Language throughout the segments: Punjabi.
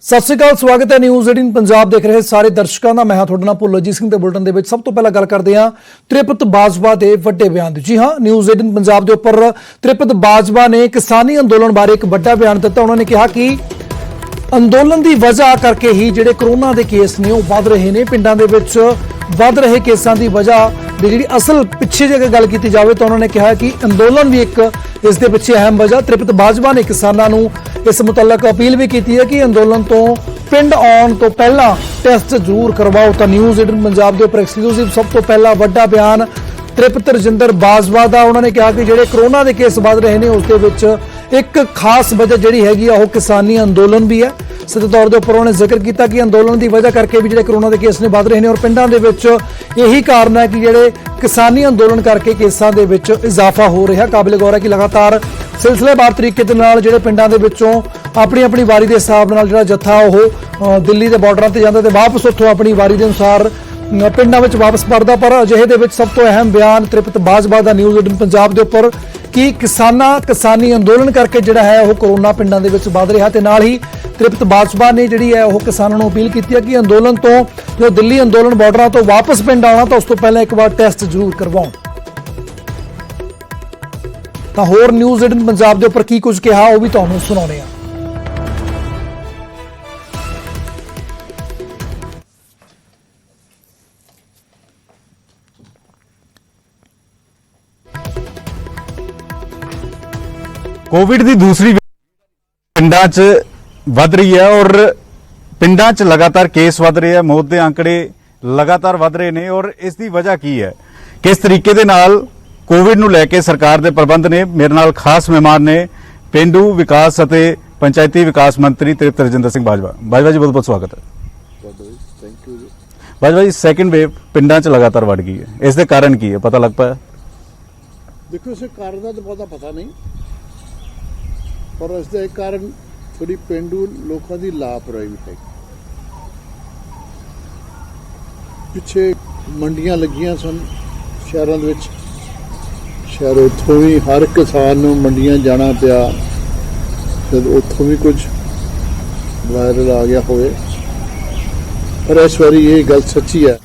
सत श्री अकाल, स्वागत है न्यूज़ 18 पंजाब देख रहे सारे दर्शकों का। मैं हाँ तुहाडे नाल भुल्लरजीत सिंह। बुलेटिन दे विच सब तो पहला गल करते हैं त्रिपत बाजवा के वड्डे बयान की। जी हाँ, न्यूज़ 18 पंजाब के उपर त्रिपत बाजवा ने किसानी अंदोलन बारे एक वड्डा बयान दिता। उन्होंने कहा कि अंदोलन की वजह करके ही जिहड़े कोरोना के केस ने वध रहे हैं, पिंडां दे विच वध रहे केसां की वजह की जिहड़ी असल पिछे जे गल की जाए तो उन्होंने कहा कि अंदोलन भी एक इस दे पिछे अहम वजह। त्रिपत बाजवा ने किसानों नूं इस मुतलक अपील भी की है कि अंदोलन तो पिंड आउण तो पहला टेस्ट जरूर करवाओ। तो न्यूज़ 18 पंजाब के उपर एक्सक्लूसिव सब तो पहला वड्डा बयान त्रिपत रजिंदर बाजवा का। उन्होंने कहा कि जिहड़े कोरोना के केस वध रहे हैं उस दे विच एक खास वजह जिहड़ी हैगी आ ओह किसानी अंदोलन भी है। सीधे तौर पर उन्होंने जिक्र किया कि अंदोलन की वजह करके भी जिहड़े कोरोना के केस ने वध रहे हैं और पिंडां दे विच यही कारण है कि जिहड़े किसानी अंदोलन करके केसां दे विच इजाफा हो रहा। काबिल गौर है कि लगातार सिलसिलेवार तरीके दे नाल जिहड़े पिंडां दे विचों अपनी अपनी वारी के हिसाब नाल जिहड़ा जत्था ओह दिल्ली के बॉर्डर ते जांदा ते वापस उत्थों अपनी वारी के अनुसार पिंडां विच वापस परदा। पर अजिहे दे विच सब तो अहम बयान त्रिपत बाजवा दा न्यूज़ 18 पंजाब के उपर कि किसानी अंदोलन करके जिहड़ा है वह कोरोना पिंडां दे विच वध रहा। ते नाल ही त्रिपत बाजवा ने जिहड़ी है वह किसानों को अपील की है कि अंदोलन तो जो दिल्ली अंदोलन बॉर्डर तो वापस पिंड आना तो उस तो पहले एक बार टेस्ट जरूर करवाओ। तो होर न्यूज़ 18 पंजाब के उपर की कुछ कहा वह भी तुहानूं सुणाउने आ। कोविड की दूसरी पिंडां च वध रही है और पिंडां च लगातार केस वध रहे हैं, मौत के आंकड़े लगातार वध रहे हैं और इसकी वजह की है, किस तरीके दे नाल कोविड नूं लैके सरकार के प्रबंध ने। मेरे नाल खास मेहमान ने पेंडू विकास और पंचायती विकास मंत्री त्रिपत रजिंदर सिंह बाजवा। बाजवा जी बहुत बहुत स्वागत है। Thank you. Bajwa ji, second wave पिंडां च लगातार वध गई है, इसके कारण की है, पता लग पाया? देखो, इस कारण का तो बहुता पता नहीं, पर इसका एक कारण थोड़ी पेंडू लोगों की लापरवाही भी है। पिछे मंडियां लगियां सन शहरों में, शायद उतों भी हर किसान नूं मंडियां जाना पिया, शायद उतों भी कुछ वायरल आ गया होवे। पर इस बारी ये गल सच्ची है।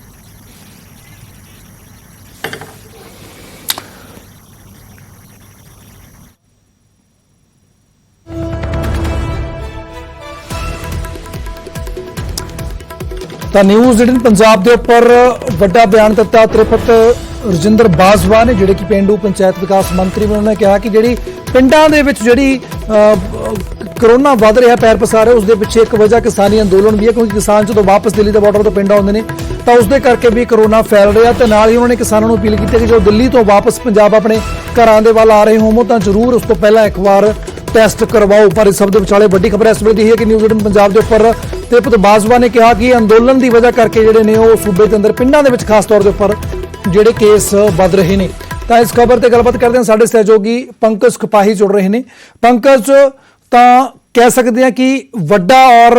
तो न्यूज़ 18 पंजाब के उपर वड्डा बयान दिता त्रिपत रजिंदर बाजवा ने, जिहड़े कि पेंडू पंचायत विकास मंत्री। उन्होंने कहा कि जिहड़ी पिंडां दे विच जिहड़ी कोरोना वध रहा पैर पसार है उसके पिछे एक वजह किसानी अंदोलन भी है, क्योंकि किसान जो वापस दिल्ली के बॉर्डर तो पिंड आउंदे ने तो उसके करके भी कोरोना फैल रहा। तो नाल ही उन्होंने किसानों को अपील की कि जो दिल्ली तो वापस पंजाब अपने घरां दे वल आ रहे होवो तो जरूर उस तो पहला एक बार टेस्ट करवाओ। पर इस सब के विचाले वड्डी खबर इस वेले है कि न्यूज़ 18 पंजाब के उपर त्रिपत बाजवा ने कहा कि अंदोलन की वजह करके जिहड़े ने वो सूबे के अंदर पिंडां दे विच खास तौर के उपर जिहड़े केस वध रहे हैं। तो इस खबर पर गलबात करते हैं, साडे सहयोगी पंकज कपाही जुड़ रहे हैं। पंकज, तो कह सकते हैं कि वड्डा और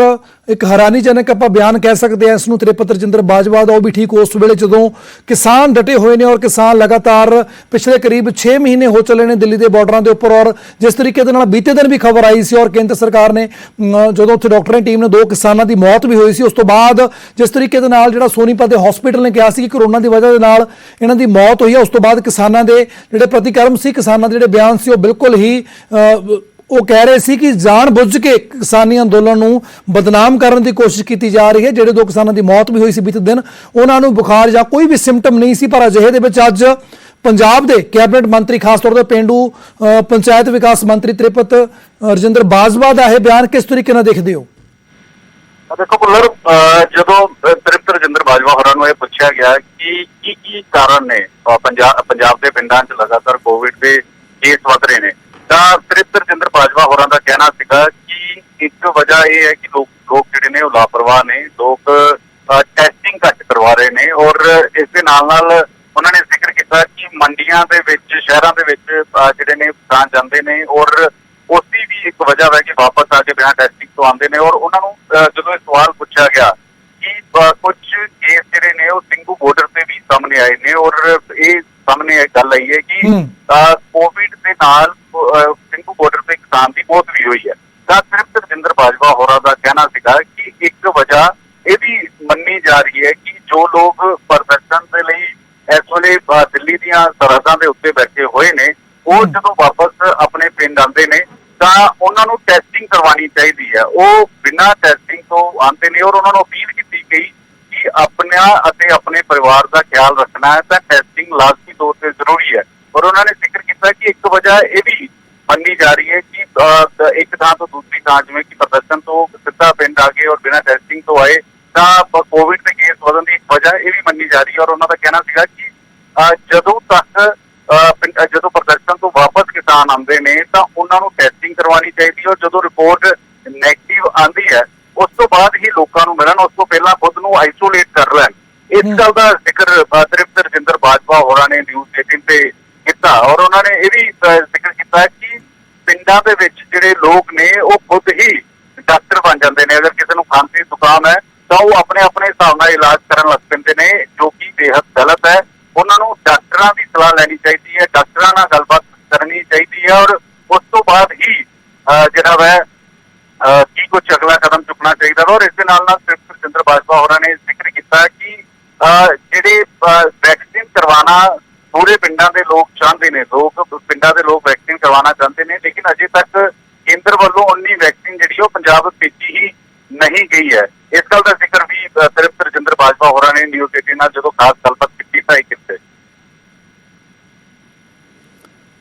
एक हैरानीजनक आप बयान कह सकते हैं इसनूं त्रिपत रजिंदर बाजवा का, भी ठीक उस वेले जदों किसान डटे हुए हैं और किसान लगातार पिछले करीब 6 महीने हो चले ने दिल्ली के बॉर्डर के उपर। और जिस तरीके के बीते दिन भी खबर आई सी और केंद्र सरकार ने जो उत्थे डॉक्टरी टीम ने 2 किसानों की मौत भी हुई सी, उस तो बाद जिस तरीके जिहड़ा सोनीपत के हॉस्पिटल ने कहा कि कोरोना की वजह के नाल इन्हां दी मौत हुई है, उस तो बाद किसानों के जिहड़े प्रतिक्रम सी, किसानों के जिहड़े बयान सी, बिल्कुल ही वो कह रहे सी कि जानबुझ के किसानी अंदोलन नूं बदनाम करने की कोशिश की जा रही है। जिहड़े 2 किसानों की मौत भी हुई सी बीते दिन, उन्होंने बुखार या कोई भी सिम्पटम नहीं सी, पर अजिहे दे विच अज पंजाब के कैबिनेट मंत्री खास तौर पर पेंडू पंचायत विकास मंत्री त्रिपत रजिंदर बाजवा का यह बयान किस तरीके नाल देखदे हो? देखो पुलर, जो त्रिपत रजिंदर बाजवा होरां नूं पूछा गया कि की कारण ने पंजाब के पिंडां च लगातार कोविड के केस वध रहे हैं, त्रिपत रजिंदर बाजवा होरां दा कहना सीगा कि एक वजह यह है कि लोग जिहड़े ने लापरवाह ने, लोग टेस्टिंग घट करवा रहे हैं। और इस दे नाल उन्होंने जिक्र किया कि मंडियां दे विच शहरां दे विच जिहड़े ने किसान जांदे ने और उसकी भी एक वजह है कि वापस आके बिना टेस्टिंग तो आते हैं। और उन्होंने जो सवाल पूछा गया कि कुछ केस जिहड़े ने वो सिंघू बॉर्डर से भी सामने आए ने और ये सामने एक गल आई है कि कोविड के नाल सिंघू बॉर्डर से किसान की मौत भी हुई है। त्रिपत रजिंदर ਬਾਜਵਾ ਹੋਰਾਂ ਦਾ ਕਹਿਣਾ ਸੀਗਾ ਕਿ ਇੱਕ ਵਜ੍ਹਾ ਇਹ ਵੀ ਮੰਨੀ ਜਾ ਰਹੀ ਹੈ ਕਿ ਜੋ ਲੋਕ ਪ੍ਰਦਰਸ਼ਨ ਦੇ ਲਈ ਇਸ ਵੇਲੇ ਦਿੱਲੀ ਦੀਆਂ ਸਰਹੱਦਾਂ ਦੇ ਉੱਤੇ ਬੈਠੇ ਹੋਏ ਨੇ, ਉਹ ਜਦੋਂ ਵਾਪਸ ਆਪਣੇ ਪਿੰਡ ਆਉਂਦੇ ਨੇ ਤਾਂ ਉਹਨਾਂ ਨੂੰ ਟੈਸਟਿੰਗ ਕਰਵਾਉਣੀ ਚਾਹੀਦੀ ਹੈ। ਉਹ ਬਿਨਾਂ ਟੈਸਟਿੰਗ ਤੋਂ ਆਉਂਦੇ ਨੇ ਔਰ ਉਹਨਾਂ ਨੂੰ ਅਪੀਲ ਕੀਤੀ ਗਈ ਕਿ ਆਪਣਾ ਅਤੇ ਆਪਣੇ ਪਰਿਵਾਰ ਦਾ ਖਿਆਲ ਰੱਖਣਾ ਹੈ ਤਾਂ ਟੈਸਟਿੰਗ ਲਾਜ਼ਮੀ ਤੌਰ ਤੇ ਜ਼ਰੂਰੀ ਹੈ। ਔਰ ਉਹਨਾਂ ਨੇ ਜ਼ਿਕਰ ਕੀਤਾ ਕਿ ਇੱਕ ਵਜ੍ਹਾ ਇਹ ਵੀ ਮੰਨੀ ਜਾ ਰਹੀ ਹੈ ਕਿ ਇੱਕ ਥਾਂ ਤੋਂ ਦੂਸਰੀ ਥਾਂ, ਜਿਵੇਂ ਕਿ ਪ੍ਰਦਰਸ਼ਨ ਤੋਂ ਸਿੱਧਾ ਪਿੰਡ ਆ ਗਏ ਔਰ ਬਿਨਾਂ ਟੈਸਟਿੰਗ ਤੋਂ ਆਏ, ਤਾਂ ਕੋਵਿਡ ਦੇ ਕੇਸ ਵਧਣ ਦੀ ਇੱਕ ਵਜ੍ਹਾ ਇਹ ਵੀ ਮੰਨੀ ਜਾ ਰਹੀ ਹੈ। ਔਰ ਉਹਨਾਂ ਦਾ ਕਹਿਣਾ ਸੀਗਾ ਕਿ ਜਦੋਂ ਤੱਕ ਜਦੋਂ ਪ੍ਰਦਰਸ਼ਨ ਤੋਂ ਵਾਪਸ ਕਿਸਾਨ ਆਉਂਦੇ ਨੇ ਤਾਂ ਉਹਨਾਂ ਨੂੰ ਟੈਸਟਿੰਗ ਕਰਵਾਉਣੀ ਚਾਹੀਦੀ ਹੈ ਔਰ ਜਦੋਂ ਰਿਪੋਰਟ ਨੈਗੇਟਿਵ ਆਉਂਦੀ ਹੈ ਉਸ ਤੋਂ ਬਾਅਦ ਹੀ ਲੋਕਾਂ ਨੂੰ ਮਿਲਣ, ਉਸ ਤੋਂ ਪਹਿਲਾਂ ਖੁਦ ਨੂੰ ਆਈਸੋਲੇਟ ਕਰ ਲੈਣ। ਇਸ ਗੱਲ ਦਾ ਜ਼ਿਕਰ ਤ੍ਰਿਪਤ ਰਜਿੰਦਰ ਬਾਜਵਾ ਹੋਰਾਂ ਨੇ ਨਿਊਜ਼ 18 ਤੇ ਕੀਤਾ ਔਰ ਉਹਨਾਂ ਨੇ ਇਹ ਵੀ ਜ਼ਿਕਰ ਕੀਤਾ ਕਿ ਪਿੰਡਾਂ ਦੇ ਵਿੱਚ ਜਿਹੜੇ ਲੋਕ ਨੇ ਉਹ ਖੁਦ ਹੀ ਡਾਕਟਰ ਬਣ ਜਾਂਦੇ ਨੇ। ਅਗਰ ਕਿਸੇ ਨੂੰ ਖਾਂਸੀ ਜ਼ੁਕਾਮ ਹੈ ਤਾਂ ਉਹ ਆਪਣੇ ਹਿਸਾਬ ਨਾਲ ਇਲਾਜ ਕਰਨ ਲੱਗ ਪੈਂਦੇ ਨੇ, ਜੋ ਕਿ ਬੇहद ਗਲਤ ਹੈ। ਉਹਨਾਂ ਨੂੰ ਡਾਕਟਰਾਂ ਦੀ ਸਲਾਹ ਲੈਣੀ ਚਾਹੀਦੀ ਹੈ, ਡਾਕਟਰਾਂ ਨਾਲ ਗੱਲਬਾਤ ਕਰਨੀ ਚਾਹੀਦੀ ਹੈ ਔਰ ਉਸ ਤੋਂ ਬਾਅਦ ਹੀ ਜਿਹੜਾ ਵੈ ਕੀ ਕੁਝ ਅਗਲਾ ਕਦਮ ਚੁੱਕਣਾ ਚਾਹੀਦਾ। ਔਰ ਇਸ ਦੇ ਨਾਲ ਤ੍ਰਿਪਤ ਰਜਿੰਦਰ ਬਾਜਵਾ ਹੋਰਾਂ ਨੇ ਜ਼ਿਕਰ ਕੀਤਾ ਕਿ ਜਿਹੜੇ ਵੈਕਸੀਨ ਕਰਵਾਉਣਾ ਪੂਰੇ ਪਿੰਡਾਂ ਦੇ ਲੋਕ ਚਾਹੁੰਦੇ ਨੇ, ਪਿੰਡਾਂ ਦੇ ਲੋਕ ਵੈਕਸੀਨ ਕਰਵਾਉਣਾ ਚਾਹੁੰਦੇ ਨੇ, ਲੇਕਿਨ ਅਜੇ ਤੱਕ ਕੇਂਦਰ ਵੱਲੋਂ ਉਨੀ ਵੈਕਸੀਨ ਜਿਹੜੀ ਉਹ ਪੰਜਾਬ ਭੇਜੀ ਹੀ ਨਹੀਂ ਗਈ ਹੈ। ਇਸ ਗੱਲ ਦਾ ਜ਼ਿਕਰ ਵੀ ਤ੍ਰਿਪਤ ਰਜਿੰਦਰ ਬਾਜਵਾ ਹੋਰਾਂ ਨੇ ਨਿਊਜ਼ 18 ਨਾਲ ਜਦੋਂ ਖਾਸ ਗੱਲਬਾਤ ਕੀਤੀ ਤਾਂ ਇਹ ਕਿਤੇ।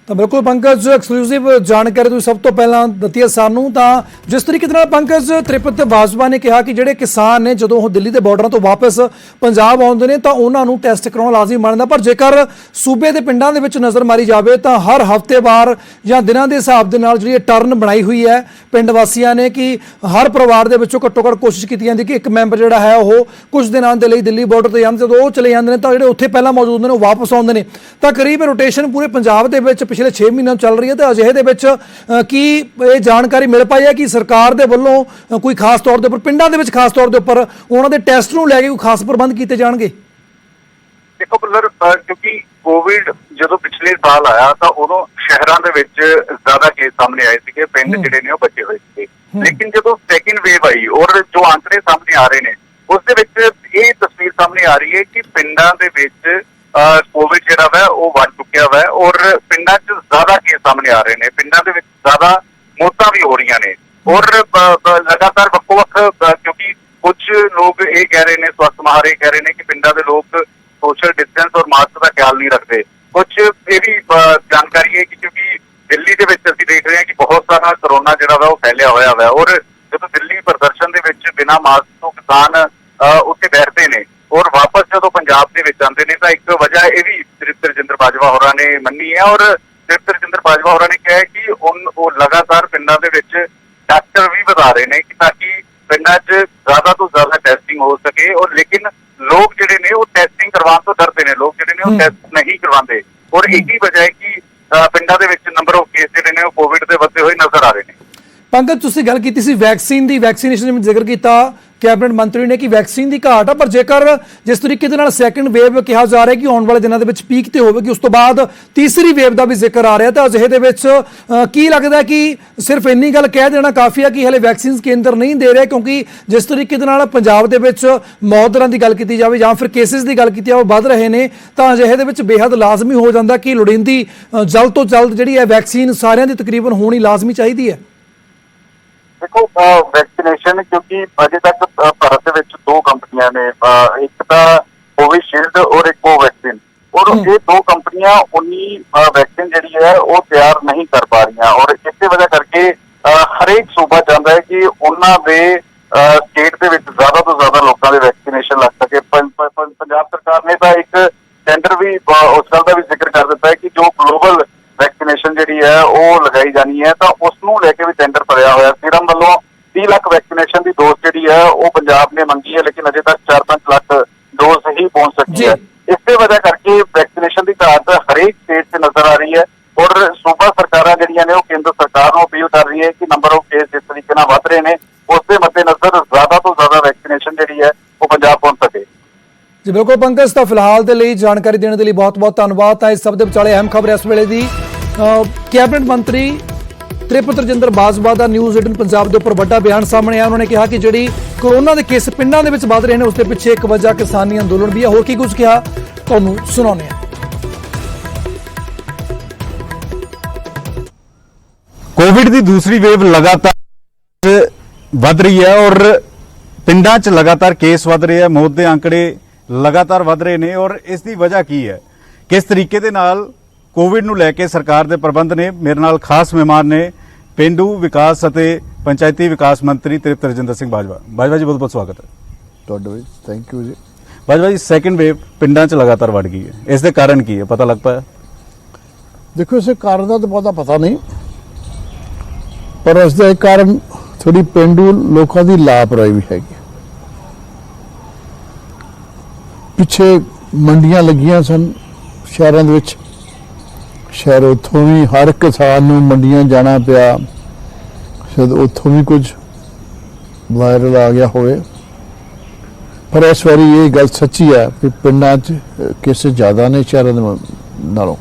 ਤਾਂ ਬਿਲਕੁਲ ਪੰਕਜ, ਐਕਸਕਲੂਸਿਵ ਜਾਣਕਾਰੀ ਤੁਸੀਂ ਸਭ ਤੋਂ ਪਹਿਲਾਂ ਦਿੱਤੀ ਹੈ ਸਾਨੂੰ। ਤਾਂ ਜਿਸ ਤਰੀਕੇ ਨਾਲ ਪੰਕਜ ਤ੍ਰਿਪਤ ਬਾਜਵਾ ਨੇ ਕਿਹਾ ਕਿ ਜਿਹੜੇ ਕਿਸਾਨ ਨੇ ਜਦੋਂ ਉਹ ਦਿੱਲੀ ਦੇ ਬਾਰਡਰਾਂ ਤੋਂ ਵਾਪਸ ਪੰਜਾਬ ਆਉਂਦੇ ਨੇ ਤਾਂ ਉਹਨਾਂ ਨੂੰ ਟੈਸਟ ਕਰਾਉਣਾ ਲਾਜ਼ਮੀ ਮੰਨਦਾ, ਪਰ ਜੇਕਰ ਸੂਬੇ ਦੇ ਪਿੰਡਾਂ ਦੇ ਵਿੱਚ ਨਜ਼ਰ ਮਾਰੀ ਜਾਵੇ ਤਾਂ ਹਰ ਹਫ਼ਤੇਵਾਰ ਜਾਂ ਦਿਨਾਂ ਦੇ ਹਿਸਾਬ ਦੇ ਨਾਲ ਜਿਹੜੀ ਟਰਨ ਬਣਾਈ ਹੋਈ ਹੈ ਪਿੰਡ ਵਾਸੀਆਂ ਨੇ ਕਿ ਹਰ ਪਰਿਵਾਰ ਦੇ ਵਿੱਚੋਂ ਘੱਟੋ ਘੱਟ ਕੋਸ਼ਿਸ਼ ਕੀਤੀ ਜਾਂਦੀ ਕਿ ਇੱਕ ਮੈਂਬਰ ਜਿਹੜਾ ਹੈ ਉਹ ਕੁਝ ਦਿਨਾਂ ਦੇ ਲਈ ਦਿੱਲੀ ਬਾਰਡਰ ਤੇ ਜਾਂਦੇ, ਜਦੋਂ ਉਹ ਚਲੇ ਜਾਂਦੇ ਨੇ ਤਾਂ ਜਿਹੜੇ ਉੱਥੇ ਪਹਿਲਾਂ ਮੌਜੂਦ ਨੇ ਉਹ ਵਾਪਸ ਆਉਂਦੇ ਨੇ। ਤਾਂ ਕਰੀਬ ਰੋਟੇਸ਼ਨ ਪੂਰੇ ਪੰਜਾਬ ਦੇ ਵਿੱਚ ਪਿਛਲੇ 6 ਮਹੀਨਿਆਂ ਤੋਂ ਚੱਲ ਰਹੀ ਹੈ। ਤੇ ਅਜਿਹੇ ਦੇ ਵਿੱਚ ਕੀ ਇਹ ਜਾਣਕਾਰੀ ਮਿਲ ਪਾਈ ਹੈ ਕਿ ਸਰਕਾਰ ਦੇ ਵੱਲੋਂ ਕੋਈ ਖਾਸ ਤੌਰ ਦੇ ਉੱਪਰ ਪਿੰਡਾਂ ਦੇ ਵਿੱਚ ਖਾਸ ਤੌਰ ਦੇ ਉੱਪਰ ਉਹਨਾਂ ਦੇ ਟੈਸਟ ਨੂੰ ਲੈ ਕੇ ਕੋਈ ਖਾਸ ਪ੍ਰਬੰਧ ਕੀਤੇ ਜਾਣਗੇ? ਦੇਖੋ ਬੁੱਲਰ, ਕਿਉਂਕਿ ਕੋਵਿਡ ਜਦੋਂ ਪਿਛਲੇ ਸਾਲ ਆਇਆ ਤਾਂ ਉਦੋਂ ਸ਼ਹਿਰਾਂ ਦੇ ਵਿੱਚ ਜ਼ਿਆਦਾ ਕੇਸ ਸਾਹਮਣੇ ਆਏ ਸੀਗੇ, ਪਿੰਡ ਜਿਹੜੇ ਨੇ ਉਹ ਬਚੇ ਹੋਏ ਸੀਗੇ। ਲੇਕਿਨ ਜਦੋਂ ਸੈਕਿੰਡ ਵੇਵ ਆਈ ਔਰ ਜੋ ਆંકੜੇ ਸਾਹਮਣੇ ਆ ਰਹੇ ਨੇ ਉਸ ਦੇ ਵਿੱਚ ਇਹ ਤਸਵੀਰ ਸਾਹਮਣੇ ਆ ਰਹੀ ਹੈ ਕਿ ਪਿੰਡਾਂ ਦੇ ਵਿੱਚ ਕੋਵਿਡ ਜਿਹੜਾ ਵਾ ਉਹ ਵੱਧ ਚੁੱਕਿਆ ਵਾ ਔਰ ਪਿੰਡਾਂ 'ਚ ਜ਼ਿਆਦਾ ਕੇਸ ਸਾਹਮਣੇ ਆ ਰਹੇ ਨੇ, ਪਿੰਡਾਂ ਦੇ ਵਿੱਚ ਜ਼ਿਆਦਾ ਮੌਤਾਂ ਵੀ ਹੋ ਰਹੀਆਂ ਨੇ ਔਰ ਲਗਾਤਾਰ ਵੱਖ-ਵੱਖ, ਕਿਉਂਕਿ ਕੁਝ ਲੋਕ ਇਹ ਕਹਿ ਰਹੇ ਨੇ, ਸਵਸਥ ਮਾਹਰ ਇਹ ਕਹਿ ਰਹੇ ਨੇ ਕਿ ਪਿੰਡਾਂ ਦੇ ਲੋਕ ਸੋਸ਼ਲ ਡਿਸਟੈਂਸ ਔਰ ਮਾਸਕ ਦਾ ਖਿਆਲ ਨਹੀਂ ਰੱਖਦੇ। ਕੁਝ ਇਹ ਵੀ ਜਾਣਕਾਰੀ ਹੈ ਕਿ ਕਿਉਂਕਿ ਦਿੱਲੀ ਦੇ ਵਿੱਚ ਅਸੀਂ ਦੇਖ ਰਹੇ ਹਾਂ ਕਿ ਬਹੁਤ ਸਾਰਾ ਕਰੋਨਾ ਜਿਹੜਾ ਵਾ ਉਹ ਫੈਲਿਆ ਹੋਇਆ ਵਾ ਔਰ ਜਦੋਂ ਦਿੱਲੀ ਪ੍ਰਦਰਸ਼ਨ ਦੇ ਵਿੱਚ ਬਿਨਾਂ ਮਾਸਕ ਤੋਂ ਕਿਸਾਨ ਉੱਥੇ ਬੈਠਦੇ ਨੇ ਔਰ ਵਾਪਸ ਜਦੋਂ ਪੰਜਾਬ ਦੇ ਵਿੱਚ ਆਉਂਦੇ ਨੇ ਤਾਂ ਇੱਕ ਵਜ੍ਹਾ ਇਹ ਵੀ ਤ੍ਰਿਪਤ ਰਜਿੰਦਰ ਬਾਜਵਾ ਹੋਰਾਂ ਨੇ ਮੰਨੀ ਹੈ। ਔਰ ਤ੍ਰਿਪਤ ਰਜਿੰਦਰ ਬਾਜਵਾ ਹੋਰਾਂ ਨੇ ਕਿਹਾ ਕਿ ਉਹ ਲਗਾਤਾਰ ਪਿੰਡਾਂ ਦੇ ਵਿੱਚ ਡਾਕਟਰ ਵੀ ਵਧਾ ਰਹੇ ਨੇ ਕਿ ਤਾਂ ਕਿ ਪਿੰਡਾਂ 'ਚ ਜ਼ਿਆਦਾ ਤੋਂ ਜ਼ਿਆਦਾ ਟੈਸਟਿੰਗ ਹੋ ਸਕੇ। ਔਰ ਲੇਕਿਨ ਲੋਕ ਜਿਹੜੇ ਨੇ ਉਹ ਟੈਸਟਿੰਗ ਕਰਵਾਉਣ ਤੋਂ ਡਰਦੇ ਨੇ, ਲੋਕ ਜਿਹੜੇ ਨੇ ਉਹ ਟੈਸਟ ਨਹੀਂ ਕਰਵਾਉਂਦੇ ਔਰ ਇੱਕ ਹੀ ਵਜ੍ਹਾ ਹੈ ਕਿ ਪਿੰਡਾਂ ਦੇ ਵਿੱਚ ਨੰਬਰ ਆਫ ਕੇਸ ਜਿਹੜੇ ਨੇ ਉਹ ਕੋਵਿਡ ਦੇ ਵੱਧਦੇ ਹੋਏ ਨਜ਼ਰ ਆ ਰਹੇ ਨੇ। ਪੰਕਜ, ਤੁਸੀਂ ਗੱਲ ਕੀਤੀ ਸੀ ਵੈਕਸੀਨ ਦੀ, ਵੈਕਸੀਨੇਸ਼ਨ ਦਾ ਜ਼ਿਕਰ ਕੀਤਾ ਕੈਬਨਿਟ ਮੰਤਰੀ ਨੇ ਕਿ ਵੈਕਸੀਨ ਦੀ ਘਾਟ ਆ, ਪਰ ਜੇਕਰ ਜਿਸ ਤਰੀਕੇ ਦੇ ਨਾਲ ਸੈਕਿੰਡ ਵੇਵ ਕਿਹਾ ਜਾ ਰਿਹਾ ਕਿ ਆਉਣ ਵਾਲੇ ਦਿਨਾਂ ਦੇ ਵਿੱਚ ਪੀਕ ਤੇ ਹੋਵੇਗੀ, ਉਸ ਤੋਂ ਬਾਅਦ ਤੀਸਰੀ ਵੇਵ ਦਾ ਵੀ ਜ਼ਿਕਰ ਆ ਰਿਹਾ, ਤਾਂ ਅਜਿਹੇ ਦੇ ਵਿੱਚ ਕੀ ਲੱਗਦਾ ਕਿ ਸਿਰਫ ਇੰਨੀ ਗੱਲ ਕਹਿ ਦੇਣਾ ਕਾਫੀ ਹੈ ਕਿ ਹਲੇ ਵੈਕਸੀਨ ਕੇਂਦਰ ਨਹੀਂ ਦੇ ਰਿਹਾ? ਕਿਉਂਕਿ ਜਿਸ ਤਰੀਕੇ ਦੇ ਨਾਲ ਪੰਜਾਬ ਦੇ ਵਿੱਚ ਮੌਤ ਦਰਾਂ ਦੀ ਗੱਲ ਕੀਤੀ ਜਾਵੇ ਜਾਂ ਫਿਰ ਕੇਸਿਸ ਦੀ ਗੱਲ ਕੀਤੀ ਜਾਵੇ ਵੱਧ ਰਹੇ ਨੇ, ਤਾਂ ਅਜਿਹੇ ਦੇ ਵਿੱਚ ਬੇਹੱਦ ਲਾਜ਼ਮੀ ਹੋ ਜਾਂਦਾ ਕਿ ਲੋੜੀਂਦੀ ਜਲਦ ਤੋਂ ਜਲਦ ਜਿਹੜੀ ਹੈ ਵੈਕਸੀਨ ਸਾਰਿਆਂ ਦੀ ਤਕਰੀਬਨ ਹੋਣੀ ਲਾਜ਼ਮੀ ਚਾਹੀਦੀ ਹੈ। ਦੇਖੋ, ਵੈਕਸੀਨੇਸ਼ਨ ਕਿਉਂਕਿ ਅਜੇ ਤੱਕ ਭਾਰਤ ਦੇ ਵਿੱਚ ਦੋ ਕੰਪਨੀਆਂ ਨੇ, ਇੱਕ ਤਾਂ ਕੋਵਿਸ਼ੀਲਡ ਔਰ ਇੱਕ ਕੋਵੈਕਸਿਨ, ਔਰ ਇਹ ਦੋ ਕੰਪਨੀਆਂ ਉਨੀ ਵੈਕਸੀਨ ਜਿਹੜੀ ਹੈ ਉਹ ਤਿਆਰ ਨਹੀਂ ਕਰ ਪਾ ਰਹੀਆਂ ਔਰ ਇਸੇ ਵਜ੍ਹਾ ਕਰਕੇ ਹਰੇਕ ਸੂਬਾ ਚਾਹੁੰਦਾ ਹੈ ਕਿ ਉਹਨਾਂ ਦੇ ਸਟੇਟ ਦੇ ਵਿੱਚ ਜ਼ਿਆਦਾ ਤੋਂ ਜ਼ਿਆਦਾ ਲੋਕਾਂ ਦੇ ਵੈਕਸੀਨੇਸ਼ਨ ਲੱਗ ਸਕੇ। ਪੰਜਾਬ ਸਰਕਾਰ ਨੇ ਤਾਂ ਇੱਕ ਟੈਂਡਰ ਵੀ ਉਸ ਗੱਲ ਦਾ ਵੀ ਜ਼ਿਕਰ ਕਰ ਦਿੱਤਾ ਹੈ ਕਿ ਜੋ ਗਲੋਬਲ ਵੈਕਸੀਨੇਸ਼ਨ ਜਿਹੜੀ ਹੈ ਉਹ ਲਗਾਈ ਜਾਣੀ ਹੈ ਤਾਂ ਉਸ ਨੂੰ ਲੈ ਕੇ ਵੀ ਟੈਂਡਰ ਭਰਿਆ ਹੋਇਆ। ਸੀਰਮ ਵੱਲੋਂ 30 ਲੱਖ ਵੈਕਸੀਨੇਸ਼ਨ ਦੀ ਡੋਜ਼ ਜਿਹੜੀ ਹੈ ਉਹ ਪੰਜਾਬ ਨੇ ਮੰਗੀ ਹੈ, ਲੇਕਿਨ ਅਜੇ ਤੱਕ 4-5 ਲੱਖ ਡੋਜ਼ ਹੀ ਪਹੁੰਚ ਸਕੀ ਹੈ। ਇਸੇ ਵਜ੍ਹਾ ਕਰਕੇ ਵੈਕਸੀਨੇਸ਼ਨ ਦੀ ਘਾਟ ਹਰੇਕ ਸਟੇਟ 'ਚ ਨਜ਼ਰ ਆ ਰਹੀ ਹੈ ਔਰ ਸੂਬਾ ਸਰਕਾਰਾਂ ਜਿਹੜੀਆਂ ਨੇ ਉਹ ਕੇਂਦਰ ਸਰਕਾਰ ਨੂੰ ਅਪੀਲ ਕਰ ਰਹੀ ਹੈ ਕਿ ਨੰਬਰ ਆਫ ਕੇਸ ਜਿਸ ਤਰੀਕੇ ਨਾਲ ਵੱਧ ਰਹੇ ਨੇ ਉਸ ਦੇ ਮੱਦੇਨਜ਼ਰ ਜ਼ਿਆਦਾ ਤੋਂ ਜ਼ਿਆਦਾ ਵੈਕਸੀਨੇਸ਼ਨ ਜਿਹੜੀ ਹੈ ਉਹ ਪੰਜਾਬ ਪਹੁੰਚ ਸਕੇ। ਜੀ ਬਿਲਕੁਲ ਪੰਕਜ, ਤਾਂ ਫਿਲਹਾਲ ਦੇ ਲਈ ਜਾਣਕਾਰੀ ਦੇਣ ਦੇ ਲਈ ਬਹੁਤ ਬਹੁਤ ਧੰਨਵਾਦ। ਤਾਂ ਇਸ ਸਭ ਦੇ ਵਿਚਾਲੇ ਅਹਿਮ ਖਬਰ ਇਸ ਵੇਲੇ ਦੀ ਕੈਬਨਿਟ ਮੰਤਰੀ ਤ੍ਰਿਪਤ ਰਜਿੰਦਰ ਬਾਜਵਾ ਦਾ ਨਿਊਜ਼ 18 ਪੰਜਾਬ ਦੇ ਉੱਪਰ ਵੱਡਾ ਬਿਆਨ ਸਾਹਮਣੇ ਆਇਆ। ਉਹਨਾਂ ਨੇ ਕਿਹਾ ਕਿ ਜਿਹੜੀ ਕੋਰੋਨਾ ਦੇ ਕੇਸ ਪਿੰਡਾਂ ਦੇ ਵਿੱਚ ਵੱਧ ਰਹੇ ਨੇ ਉਸ ਦੇ ਪਿੱਛੇ ਇੱਕ ਵਜ੍ਹਾ ਕਿਸਾਨੀ ਅੰਦੋਲਨ ਵੀ ਹੈ। ਹੋਰ ਕੀ ਕੁਝ ਕਿਹਾ ਤੁਹਾਨੂੰ ਸੁਣਾਉਂਦੇ ਹਾਂ। कोविड की दूसरी वेव लगातार वध रही है और पिंडां 'ਚ लगातार केस वध रहे हैं, मौत के आंकड़े लगातार वध रहे हैं और इसकी वजह की है, किस तरीके दे नाल कोविड ਨੂੰ ਲੈ ਕੇ ਸਰਕਾਰ ਦੇ ਪ੍ਰਬੰਧ ਨੇ। ਮੇਰੇ ਨਾਲ ਖਾਸ ਮਹਿਮਾਨ ਨੇ ਪਿੰਡੂ ਵਿਕਾਸ ਅਤੇ ਪੰਚਾਇਤੀ ਵਿਕਾਸ ਮੰਤਰੀ ਤ੍ਰਿਪਤ ਰਜਿੰਦਰ ਸਿੰਘ ਬਾਜਵਾ। ਬਾਜਵਾ ਜੀ ਬਹੁਤ ਬਹੁਤ ਸਵਾਗਤ ਹੈ ਤੁਹਾਡਾ ਵੀ ਥੈਂਕ ਯੂ ਜੀ। ਬਾਜਵਾ ਜੀ, ਸੈਕੰਡ ਵੇਵ ਪਿੰਡਾਂ 'ਚ ਲਗਾਤਾਰ ਵਧ ਗਈ ਹੈ, ਇਸ ਦੇ ਕਾਰਨ ਕੀ ਹੈ, ਪਤਾ ਲੱਗ ਪਾਇਆ? ਦੇਖੋ, ਇਸੇ ਕਾਰਨ ਦਾ ਤਾਂ ਬਹੁਤਾ ਪਤਾ ਨਹੀਂ, ਪਰ ਇਸ ਦਾ ਇੱਕ ਕਾਰਨ ਥੋੜੀ ਪਿੰਡੂ ਲੋਕਾਂ ਦੀ ਲਾਪਰਵਾਹੀ ਵੀ ਹੈਗੀ। ਪਿੱਛੇ ਮੰਡੀਆਂ ਲੱਗੀਆਂ ਸਨ ਸ਼ਹਿਰਾਂ ਦੇ ਵਿੱਚ, ਸ਼ਹਿਰ ਉੱਥੋਂ ਵੀ ਹਰ ਕਿਸਾਨ ਨੂੰ ਮੰਡੀਆਂ ਜਾਣਾ ਪਿਆ, ਸ਼ਾਇਦ ਉੱਥੋਂ ਵੀ ਕੁਝ ਵਾਇਰਲ ਆ ਗਿਆ ਹੋਵੇ। ਪਰ ਇਸ ਵਾਰੀ ਇਹ ਗੱਲ ਸੱਚੀ ਹੈ ਕਿ ਪਿੰਡਾਂ 'ਚ ਕੇਸ ਜ਼ਿਆਦਾ ਨੇ ਸ਼ਹਿਰਾਂ ਦੇ ਨਾਲੋਂ।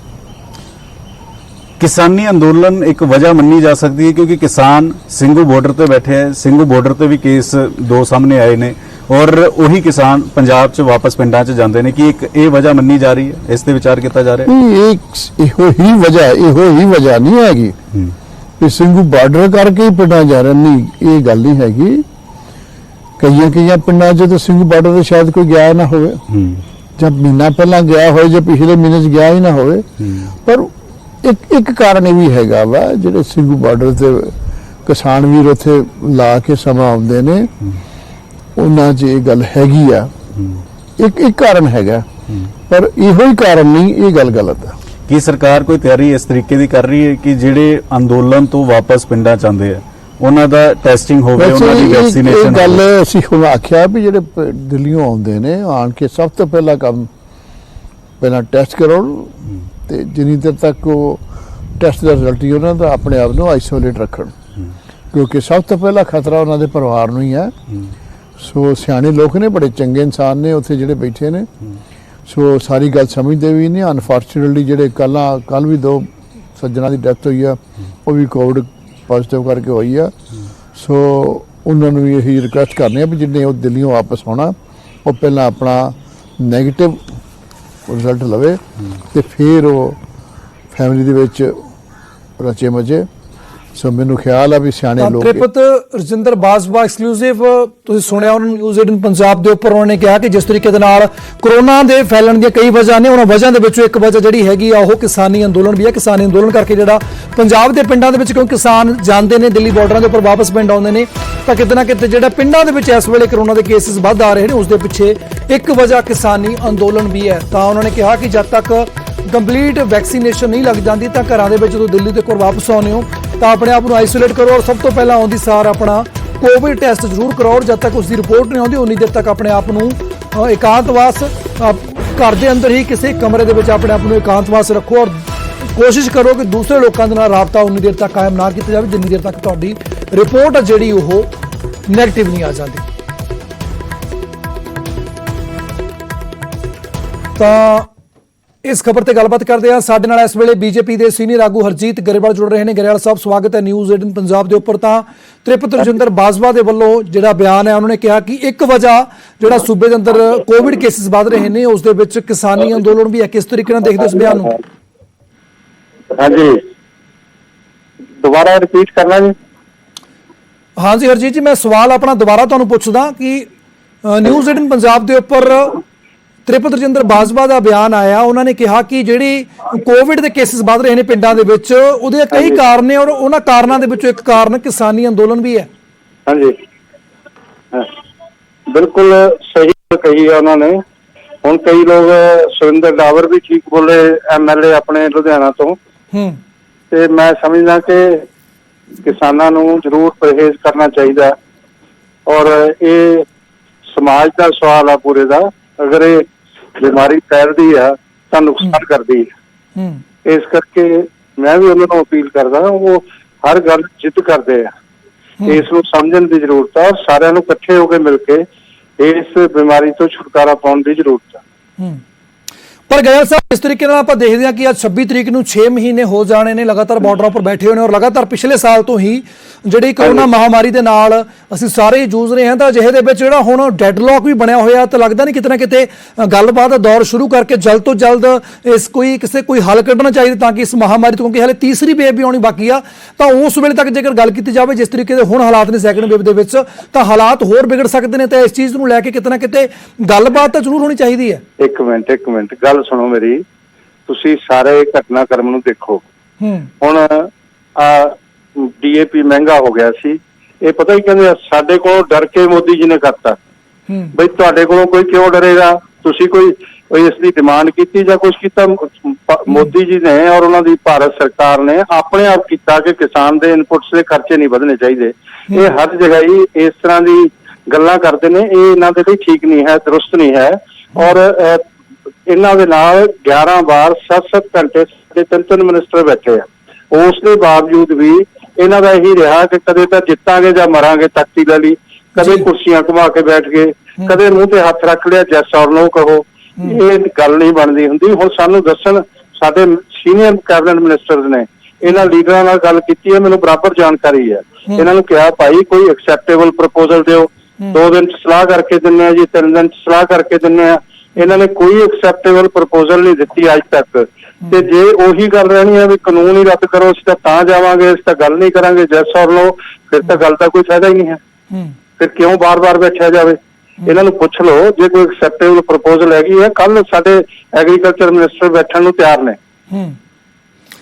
किसानी अंदोलन एक वजह मन्नी जा सकती है क्योंकि किसान ਸਿੰਘੂ ਬਾਰਡਰ ਤੇ ਬੈਠੇ ਹੈ, ਸਿੰਘੂ ਬਾਰਡਰ ਤੇ ਵੀ ਕੇਸ ਦੋ ਸਾਹਮਣੇ ਆਏ ਨੇ ਔਰ ਉਹੀ ਕਿਸਾਨ ਪੰਜਾਬ 'ਚ ਵਾਪਸ ਪਿੰਡਾਂ 'ਚ ਜਾਂਦੇ ਨੇ ਕਿ ਇੱਕ ਇਹ ਵਜ੍ਹਾ ਮੰਨੀ ਜਾ ਰਹੀ ਹੈ, ਇਸ ਤੇ ਵਿਚਾਰ ਕੀਤਾ ਜਾ ਰਿਹਾ ਹੈ। ਇਹੋ ਹੀ ਵਜ੍ਹਾ ਨਹੀਂ ਹੈਗੀ ਕਿ ਸਿੰਘੂ ਬਾਰਡਰ ਕਰਕੇ ਹੀ ਪਿੰਡਾਂ ਜਾ ਰਹੇ, ਨਹੀਂ, ਇਹ ਗੱਲ ਨਹੀਂ ਹੈਗੀ। ਕਈਆਂ ਪਿੰਡਾਂ 'ਚ ਤਾਂ ਸਿੰਘੂ ਬਾਰਡਰ ਤੇ ਸ਼ਾਇਦ ਕੋਈ ਗਿਆ ਨਾ ਹੋਵੇ, ਜਾਂ ਮਹੀਨਾ ਪਹਿਲਾਂ ਗਿਆ ਹੋਵੇ ਜਾਂ ਪਿਛਲੇ ਮਹੀਨੇ 'ਚ ਗਿਆ ਹੀ ਨਾ ਹੋਵੇ। ਪਰ ਇੱਕ ਕਾਰਨ ਇਹ ਵੀ ਹੈਗਾ ਵਾ, ਜਿਹੜੇ ਸਿੰਘੂ ਬਾਰਡਰ ਤੇ ਕਿਸਾਨ ਵੀਰ ਉੱਥੇ ਲਾ ਕੇ ਸਮਾਂ ਆਉਂਦੇ ਨੇ, ਉਹਨਾਂ 'ਚ ਇਹ ਗੱਲ ਹੈਗੀ ਆ। ਇੱਕ ਕਾਰਨ ਹੈਗਾ, ਪਰ ਇਹੋ ਹੀ ਕਾਰਨ ਨਹੀਂ, ਇਹ ਗੱਲ ਗਲਤ ਹੈ। ਕੀ ਸਰਕਾਰ ਕੋਈ ਤਿਆਰੀ ਇਸ ਤਰੀਕੇ ਦੀ ਕਰ ਰਹੀ ਹੈ ਕਿ ਜਿਹੜੇ ਅੰਦੋਲਨ ਤੋਂ ਵਾਪਸ ਪਿੰਡਾਂ 'ਚ ਆਉਂਦੇ ਆ ਉਹਨਾਂ ਦਾ ਟੈਸਟਿੰਗ ਹੋਵੇ, ਉਹਨਾਂ ਦੀ ਵੈਕਸੀਨੇਸ਼ਨ? ਇਹ ਗੱਲ ਅਸੀਂ ਹੁਣ ਆਖਿਆ ਵੀ ਜਿਹੜੇ ਦਿੱਲੀੋਂ ਆਉਂਦੇ ਨੇ, ਆਣ ਕੇ ਸਭ ਤੋਂ ਪਹਿਲਾਂ ਪਹਿਲਾਂ ਟੈਸਟ ਕਰਾਉਣ, ਤੇ ਜਿੰਨੀ ਦੇਰ ਤੱਕ ਉਹ ਟੈਸਟ ਦਾ ਰਿਜ਼ਲਟ ਹੀ ਉਹਨਾਂ ਦਾ ਆਪਣੇ ਆਪ ਨੂੰ ਆਈਸੋਲੇਟ ਰੱਖਣ, ਕਿਉਂਕਿ ਸਭ ਤੋਂ ਪਹਿਲਾਂ ਖਤਰਾ ਉਹਨਾਂ ਦੇ ਪਰਿਵਾਰ ਨੂੰ ਹੀ ਹੈ। ਸੋ ਸਿਆਣੇ ਲੋਕ ਨੇ, ਬੜੇ ਚੰਗੇ ਇਨਸਾਨ ਨੇ ਉੱਥੇ ਜਿਹੜੇ ਬੈਠੇ ਨੇ, ਸੋ ਸਾਰੀ ਗੱਲ ਸਮਝਦੇ ਵੀ ਨੇ। ਅਨਫੋਰਚੂਨੇਟਲੀ ਜਿਹੜੇ ਕੱਲ ਵੀ ਦੋ ਸੱਜਣਾ ਦੀ ਡੈਥ ਹੋਈ ਆ, ਉਹ ਵੀ ਕੋਵਿਡ ਪੋਜ਼ਿਟਿਵ ਕਰਕੇ ਹੋਈ ਆ। ਸੋ ਉਹਨਾਂ ਨੂੰ ਵੀ ਇਹੀ ਰਿਕੁਐਸਟ ਕਰਨੀ ਆ ਵੀ ਜਿੰਨੇ ਉਹ ਦਿੱਲੀੋਂ ਵਾਪਸ ਆਉਣਾ, ਉਹ ਪਹਿਲਾਂ ਆਪਣਾ ਨੈਗੇਟਿਵ ਰਿਜ਼ਲਟ ਲਵੇ ਤੇ ਫਿਰ ਉਹ ਫੈਮਿਲੀ ਦੇ ਵਿੱਚ ਰਚੇ ਮਜੇ। ਸੋ ਮੈਨੂੰ ਖਿਆਲ ਆ ਵੀ ਸਿਆਣੇ ਲੋਕ। ਤ੍ਰਿਪਤ ਰਜਿੰਦਰ ਬਾਜਵਾ ਐਕਸਕਲੂਸਿਵ ਤੁਸੀਂ ਸੁਣਿਆ ਉਹਨਾਂ ਨਿਊਜ਼ 18 ਪੰਜਾਬ ਦੇ ਉੱਪਰ। ਉਹਨਾਂ ਨੇ ਕਿਹਾ ਕਿ ਜਿਸ ਤਰੀਕੇ ਦੇ ਨਾਲ ਕੋਰੋਨਾ ਦੇ ਫੈਲਣ ਦੀਆਂ ਕਈ ਵਜ੍ਹਾ ਨੇ, ਉਹਨਾਂ ਵਜ੍ਹਾ ਦੇ ਵਿੱਚੋਂ ਇੱਕ ਵਜ੍ਹਾ ਜਿਹੜੀ ਹੈਗੀ ਆ ਉਹ ਕਿਸਾਨੀ ਅੰਦੋਲਨ ਵੀ ਹੈ। ਕਿਸਾਨੀ ਅੰਦੋਲਨ ਕਰਕੇ ਜਿਹੜਾ ਪੰਜਾਬ ਦੇ ਪਿੰਡਾਂ ਦੇ ਵਿੱਚ, ਕਿਉਂ ਕਿਸਾਨ ਜਾਂਦੇ ਨੇ ਦਿੱਲੀ ਬਾਰਡਰਾਂ ਦੇ ਉੱਪਰ, ਵਾਪਸ ਪਿੰਡ ਆਉਂਦੇ ਨੇ, ਤਾਂ ਕਿਤੇ ਨਾ ਕਿਤੇ ਜਿਹੜਾ ਪਿੰਡਾਂ ਦੇ ਵਿੱਚ ਇਸ ਵੇਲੇ ਕੋਰੋਨਾ ਦੇ ਕੇਸਿਸ ਵੱਧ ਆ ਰਹੇ ਨੇ, ਉਸ ਦੇ ਪਿੱਛੇ ਇੱਕ ਵਜ੍ਹਾ ਕਿਸਾਨੀ ਅੰਦੋਲਨ ਵੀ ਹੈ। ਤਾਂ ਉਹਨਾਂ ਨੇ ਕਿਹਾ ਕਿ ਜਦ ਤੱਕ ਕੰਪਲੀਟ ਵੈਕਸੀਨੇਸ਼ਨ ਨਹੀਂ ਲੱਗ ਜਾਂਦੀ ਤਾਂ ਘਰਾਂ ਦੇ ਵਿੱਚ ਜਦੋਂ ਦਿੱਲੀ ਦੇ ਕੋਲ ਵਾਪਸ ਆਉਂਦੇ ਹੋ ਤਾਂ ਆਪਣੇ ਆਪ ਨੂੰ ਆਈਸੋਲੇਟ ਕਰੋ, ਔਰ ਸਭ ਤੋਂ ਪਹਿਲਾਂ ਆਉਂਦੀ ਸਾਰ ਆਪਣਾ ਕੋਵਿਡ ਟੈਸਟ ਜ਼ਰੂਰ ਕਰਾਓ। ਔਰ ਜਦ ਤੱਕ ਉਸ ਦੀ ਰਿਪੋਰਟ ਨਹੀਂ ਆਉਂਦੀ ਉਨੀ ਦੇਰ ਤੱਕ ਆਪਣੇ ਆਪ ਨੂੰ ਇਕਾਂਤਵਾਸ, ਘਰ ਦੇ ਅੰਦਰ ਹੀ ਕਿਸੇ ਕਮਰੇ ਦੇ ਵਿੱਚ ਆਪਣੇ ਆਪ ਨੂੰ ਇਕਾਂਤਵਾਸ ਰੱਖੋ, ਔਰ ਕੋਸ਼ਿਸ਼ ਕਰੋ ਕਿ ਦੂਸਰੇ ਲੋਕਾਂ ਦੇ ਨਾਲ ਰਾਬਤਾ ਉਨੀ ਦੇਰ ਤੱਕ ਕਾਇਮ ਨਾ ਕੀਤਾ ਜਾਵੇ ਜਿੰਨੀ ਦੇਰ ਤੱਕ ਤੁਹਾਡੀ ਰਿਪੋਰਟ ਜਿਹੜੀ ਉਹ ਨੈਗੇਟਿਵ ਨਹੀਂ ਆ ਜਾਂਦੀ। ਤਾਂ ਇਸ ਖਬਰ ਤੇ ਗੱਲਬਾਤ ਕਰਦੇ ਹਾਂ। ਸਾਡੇ ਨਾਲ ਇਸ ਵੇਲੇ ਬੀਜੇਪੀ ਦੇ ਸੀਨੀਅਰ ਆਗੂ ਹਰਜੀਤ ਗਰੇਵਾਲ ਜੁੜ ਰਹੇ ਨੇ। ਗਰੇਵਾਲ ਸਾਹਿਬ, ਸਵਾਗਤ ਹੈ ਨਿਊਜ਼ 18 ਪੰਜਾਬ ਦੇ ਉੱਪਰ। ਤਾਂ ਤ੍ਰਿਪਤ ਰਜਿੰਦਰ ਬਾਜਵਾ ਦੇ ਵੱਲੋਂ ਜਿਹੜਾ ਬਿਆਨ ਹੈ, ਉਹਨਾਂ ਨੇ ਕਿਹਾ ਕਿ ਇੱਕ ਵਜ੍ਹਾ ਜਿਹੜਾ ਸੂਬੇ ਦੇ ਅੰਦਰ ਕੋਵਿਡ ਕੇਸਿਸ ਵੱਧ ਰਹੇ ਨੇ ਉਸ ਦੇ ਵਿੱਚ ਕਿਸਾਨੀ ਅੰਦੋਲਨ ਵੀ ਹੈ। ਕਿਸ ਤਰੀਕੇ ਨਾਲ ਦੇਖਦੇ ਹੋ ਇਸ ਬਿਆਨ ਨੂੰ? ਹਾਂਜੀ, ਦੁਬਾਰਾ ਰਿਪੀਟ ਕਰਨਾ ਜੀ। ਹਾਂਜੀ ਹਰਜੀਤ ਜੀ, ਮੈਂ ਸਵਾਲ ਆਪਣਾ ਦੁਬਾਰਾ ਤੁਹਾਨੂੰ ਪੁੱਛਦਾ ਕਿ ਨਿਊਜ਼ 18 ਪੰਜਾਬ ਦੇ ਉੱਪਰ ਤ੍ਰਿਪਤ ਰਜਿੰਦਰ ਬਾਜਵਾ ਦਾ ਬਿਆਨ ਆਇਆ। ਉਹਨਾਂ ਨੇ ਕਿਹਾ ਕਿ ਜਿਹੜੀ ਕੋਵਿਡ ਦੇ ਕੇਸਿਸ ਵੱਧ ਰਹੇ ਨੇ ਪਿੰਡਾਂ ਦੇ ਵਿੱਚ, ਉਹਦੇ ਕਈ ਕਾਰਨ ਨੇ ਔਰ ਉਹਨਾਂ ਕਾਰਨਾਂ ਦੇ ਵਿੱਚੋਂ ਇੱਕ ਕਾਰਨ ਕਿਸਾਨੀ ਅੰਦੋਲਨ ਵੀ ਹੈ। ਹਾਂਜੀ, ਬਿਲਕੁਲ ਸਹੀ ਕਹੀ ਹੈ ਉਹਨਾਂ ਨੇ। ਹੁਣ ਕਈ ਲੋਕ, ਸੁਰਿੰਦਰ ਡਾਵਰ ਵੀ ਠੀਕ ਬੋਲੇ, MLA ਆਪਣੇ ਲੁਧਿਆਣਾ ਤੋਂ, ਤੇ ਮੈਂ ਸਮਝਦਾ ਕਿ ਕਿਸਾਨਾਂ ਨੂੰ ਜ਼ਰੂਰ ਪਰਹੇਜ਼ ਕਰਨਾ ਚਾਹੀਦਾ ਔਰ ਇਹ ਸਮਾਜ ਦਾ ਸਵਾਲ ਆ ਪੂਰੇ ਦਾ। ਅਗਰ ਇਹ ਬਿਮਾਰੀ ਫੈਲਦੀ ਆ ਤਾਂ ਨੁਕਸਾਨ ਕਰਦੀ ਹੈ। ਇਸ ਕਰਕੇ ਮੈਂ ਵੀ ਉਹਨਾਂ ਨੂੰ ਅਪੀਲ ਕਰਦਾ, ਉਹ ਹਰ ਗੱਲ ਜਿੱਦ ਕਰਦੇ ਆ, ਇਸ ਨੂੰ ਸਮਝਣ ਦੀ ਜ਼ਰੂਰਤ ਹੈ। ਸਾਰਿਆਂ ਨੂੰ ਇਕੱਠੇ ਹੋ ਕੇ ਮਿਲ ਕੇ ਇਸ ਬਿਮਾਰੀ ਤੋਂ ਛੁਟਕਾਰਾ ਪਾਉਣ ਦੀ ਜ਼ਰੂਰਤ ਹੈ। ਪਰ ਗੈਲ ਸਾਹਿਬ ਇਸ ਤਰੀਕੇ ਨਾਲ ਆਪਾਂ ਦੇਖਦੇ ਹਾਂ ਕਿ ਅੱਜ 26 ਤਰੀਕ ਨੂੰ 6 ਮਹੀਨੇ ਹੋ ਜਾਣੇ ਨੇ ਲਗਾਤਾਰ ਬਾਰਡਰਾਂ ਉੱਪਰ ਬੈਠੇ ਹੋਏ ਨੇ ਔਰ ਲਗਾਤਾਰ ਪਿਛਲੇ ਸਾਲ ਤੋਂ ਹੀ ਜਿਹੜੀ ਕਰੋਨਾ ਮਹਾਮਾਰੀ ਦੇ ਨਾਲ ਅਸੀਂ ਸਾਰੇ ਜੂਝ ਰਹੇ ਹਾਂ ਤਾਂ ਅਜਿਹੇ ਦੇ ਵਿੱਚ ਜਿਹੜਾ ਹੁਣ ਡੈਡਲੌਕ ਵੀ ਬਣਿਆ ਹੋਇਆ ਤਾਂ ਲੱਗਦਾ ਨਹੀਂ ਕਿਤੇ ਨਾ ਕਿਤੇ ਗੱਲਬਾਤ ਦਾ ਦੌਰ ਸ਼ੁਰੂ ਕਰਕੇ ਜਲਦ ਤੋਂ ਜਲਦ ਇਸ ਕੋਈ ਹੱਲ ਕੱਢਣਾ ਚਾਹੀਦਾ ਤਾਂ ਕਿ ਇਸ ਮਹਾਮਾਰੀ ਤੋਂ, ਕਿਉਂਕਿ ਹਾਲੇ ਤੀਸਰੀ ਵੇਵ ਵੀ ਆਉਣੀ ਬਾਕੀ ਆ, ਤਾਂ ਉਸ ਵੇਲੇ ਤੱਕ ਜੇਕਰ ਗੱਲ ਕੀਤੀ ਜਾਵੇ ਜਿਸ ਤਰੀਕੇ ਦੇ ਹੁਣ ਹਾਲਾਤ ਨੇ ਸੈਕੰਡ ਵੇਵ ਦੇ ਵਿੱਚ ਤਾਂ ਹਾਲਾਤ ਹੋਰ ਵਿਗੜ ਸਕਦੇ ਨੇ। ਤਾਂ ਇਸ ਚੀਜ਼ ਨੂੰ ਲੈ ਕੇ ਕਿਤੇ ਨਾ ਕਿਤੇ ਗੱਲਬਾਤ ਤਾਂ ਜ਼ਰੂਰ ਹੋਣੀ ਚਾਹੀਦੀ ਹੈ। ਇੱਕ ਮਿੰਟ ਗੱਲ ਸੁਣੋ ਮੇਰੀ, ਤੁਸੀਂ ਸਾਰੇ ਘਟਨਾਕ੍ਰਮ ਨੂੰ ਦੇਖੋ। ਹੁਣ DAP ਮਹਿੰਗਾ ਹੋ ਗਿਆ ਸੀ, ਇਹ ਪਤਾ ਹੀ ਕਹਿੰਦੇ ਸਾਡੇ ਕੋਲੋਂ ਡਰ ਕੇ ਮੋਦੀ ਜੀ ਨੇ ਕਰਤਾ। ਬਈ ਤੁਹਾਡੇ ਕੋਲੋਂ ਕੋਈ ਕਿਉਂ ਡਰੇਗਾ? ਤੁਸੀਂ ਕੋਈ ਇਸ ਦੀ ਡਿਮਾਂਡ ਕੀਤੀ ਜਾਂ ਕੁਝ ਕੀਤਾ? ਮੋਦੀ ਜੀ ਨੇ ਔਰ ਉਹਨਾਂ ਦੀ ਭਾਰਤ ਸਰਕਾਰ ਨੇ ਆਪਣੇ ਆਪ ਕੀਤਾ ਕਿ ਕਿਸਾਨ ਦੇ ਇਨਪੁਟਸ ਦੇ ਖਰਚੇ ਨਹੀਂ ਵਧਣੇ ਚਾਹੀਦੇ। ਇਹ ਹਰ ਜਗ੍ਹਾ ਹੀ ਇਸ ਤਰ੍ਹਾਂ ਦੀ ਗੱਲਾਂ ਕਰਦੇ ਨੇ, ਇਹ ਇਹਨਾਂ ਦੇ ਲਈ ਠੀਕ ਨਹੀਂ ਹੈ, ਦਰੁਸਤ ਨਹੀਂ ਹੈ। ਔਰ ਇਹਨਾਂ ਦੇ ਨਾਲ 11 ਵਾਰ 7-7 ਘੰਟੇ ਸਾਡੇ 3 ਮਿਨਿਸਟਰ ਬੈਠੇ ਆ, ਉਸ ਦੇ ਬਾਵਜੂਦ ਵੀ ਇਹਨਾਂ ਦਾ ਇਹੀ ਰਿਹਾ ਕਿ ਕਦੇ ਤਾਂ ਜਿੱਤਾਂਗੇ ਜਾਂ ਮਰਾਂਗੇ ਤਖਤੀ ਲੈ ਲਈ, ਕਦੇ ਕੁਰਸੀਆਂ ਘੁਮਾ ਕੇ ਬੈਠ ਗਏ, ਕਦੇ ਮੂੰਹ ਤੇ ਹੱਥ ਰੱਖ ਲਿਆ ਜੈਸ ਔਰ ਨੋ ਕਹੋ। ਇਹ ਗੱਲ ਨਹੀਂ ਬਣਦੀ ਹੁੰਦੀ। ਹੁਣ ਸਾਨੂੰ ਦੱਸਣ, ਸਾਡੇ ਸੀਨੀਅਰ ਕੈਬਨਿਟ ਮਿਨਿਸਟਰਸ ਨੇ ਇਹਨਾਂ ਲੀਡਰਾਂ ਨਾਲ ਗੱਲ ਕੀਤੀ ਹੈ, ਮੈਨੂੰ ਬਰਾਬਰ ਜਾਣਕਾਰੀ ਹੈ। ਇਹਨਾਂ ਨੂੰ ਕਿਹਾ ਭਾਈ ਕੋਈ ਐਕਸੈਪਟੇਬਲ ਪ੍ਰਪੋਜ਼ਲ ਦਿਓ, 2 ਦਿਨ ਚ ਸਲਾਹ ਕਰਕੇ ਦਿੰਦੇ ਆ ਜੀ, 3 ਦਿਨ ਚ ਸਲਾਹ ਕਰਕੇ ਦਿੰਦੇ ਆ। ਇਹਨਾਂ ਨੇ ਕੋਈ ਐਕਸੈਪਟੇਬਲ ਪ੍ਰਪੋਜ਼ਲ ਨਹੀਂ ਦਿੱਤੀ ਅੱਜ ਤੱਕ। ਤੇ ਜੇ ਉਹੀ ਗੱਲ ਰਹਿਣੀ ਹੈ ਵੀ ਕਾਨੂੰਨ ਹੀ ਰੱਦ ਕਰੋ, ਅਸੀਂ ਤਾਂ ਜਾਵਾਂਗੇ, ਅਸੀਂ ਤਾਂ ਗੱਲ ਨਹੀਂ ਕਰਾਂਗੇ ਜੈਸ ਔਰ ਨੋ, ਫਿਰ ਤਾਂ ਗੱਲ ਦਾ ਕੋਈ ਫਾਇਦਾ ਹੀ ਨਹੀਂ ਹੈ। ਫਿਰ ਕਿਉਂ ਬਾਰ-ਬਾਰ ਬੈਠਿਆ ਜਾਵੇ? ਇਹਨਾਂ ਨੂੰ ਪੁੱਛ ਲਓ ਜੇ ਕੋਈ ਐਕਸੈਪਟੇਬਲ ਪ੍ਰਪੋਜ਼ਲ ਹੈਗੀ ਹੈ। ਕੱਲ ਸਾਡੇ ਐਗਰੀਕਲਚਰ ਮਿਨਿਸਟਰ ਬੈਠਣ ਨੂੰ ਤਿਆਰ ਨੇ।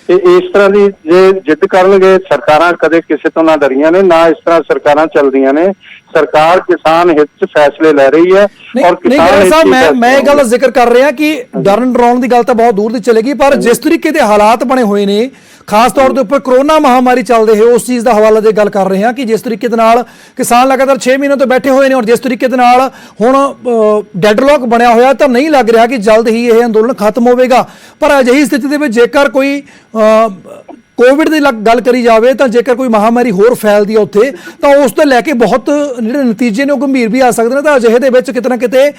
ਤੇ ਇਸ ਤਰ੍ਹਾਂ ਦੀ ਜੇ ਜਿੱਦ ਕਰਨਗੇ, ਸਰਕਾਰਾਂ ਕਦੇ ਕਿਸੇ ਤੋਂ ਨਾ ਡਰੀਆਂ ਨੇ, ਨਾ ਇਸ ਤਰ੍ਹਾਂ ਸਰਕਾਰਾਂ ਚੱਲਦੀਆਂ ਨੇ। ਸਰਕਾਰ ਕਿਸਾਨ ਹਿੱਤ 'ਚ ਫੈਸਲੇ ਲੈ ਰਹੀ ਹੈ ਔਰ ਕਿਸਾਨ ਸਾਹਿਬ ਮੈਂ ਇਹ ਗੱਲ ਦਾ ਜ਼ਿਕਰ ਕਰ ਰਿਹਾ ਕਿ ਡਰਨ ਡਰਾਉਣ ਦੀ ਗੱਲ ਤਾਂ ਬਹੁਤ ਦੂਰ ਦੀ ਚਲੇਗੀ, ਪਰ ਜਿਸ ਤਰੀਕੇ ਦੇ ਹਾਲਾਤ ਬਣੇ ਹੋਏ ਨੇ, ਖਾਸ ਤੌਰ ਦੇ ਉੱਪਰ ਕਰੋਨਾ ਮਹਾਮਾਰੀ ਚੱਲਦੇ ਹੋਏ ਉਸ ਚੀਜ਼ ਦਾ ਹਵਾਲਾ ਦੇ ਗੱਲ ਕਰ ਰਹੇ ਹਾਂ ਕਿ ਜਿਸ ਤਰੀਕੇ ਦੇ ਨਾਲ ਕਿਸਾਨ ਲਗਾਤਾਰ 6 ਮਹੀਨੇ ਤੋਂ ਬੈਠੇ ਹੋਏ ਨੇ ਔਰ ਜਿਸ ਤਰੀਕੇ ਦੇ ਨਾਲ ਹੁਣ ਡੈਡਲੌਕ ਬਣਿਆ ਹੋਇਆ ਤਾਂ ਨਹੀਂ ਲੱਗ ਰਿਹਾ ਕਿ ਜਲਦ ਹੀ ਇਹ ਅੰਦੋਲਨ ਖਤਮ ਹੋਵੇਗਾ। ਪਰ ਅਜਿਹੀ ਸਥਿਤੀ ਦੇ ਵਿੱਚ ਜੇਕਰ ਕੋਈ ਕੋਵਿਡ ਦੀ ਗੱਲ ਕਰੀ ਜਾਵੇ ਤਾਂ ਜੇਕਰ ਕੋਈ ਮਹਾਮਾਰੀ ਹੋਰ ਫੈਲਦੀ ਹੈ ਉੱਥੇ ਤਾਂ ਉਸ ਤੋਂ ਲੈ ਕੇ ਬਹੁਤ ਜਿਹੜੇ ਨਤੀਜੇ ਨੇ ਉਹ ਗੰਭੀਰ ਵੀ ਆ ਸਕਦੇ ਨੇ। ਤਾਂ ਅਜਿਹੇ ਦੇ ਵਿੱਚ ਕਿਤੇ ਨਾ ਕਿਤੇ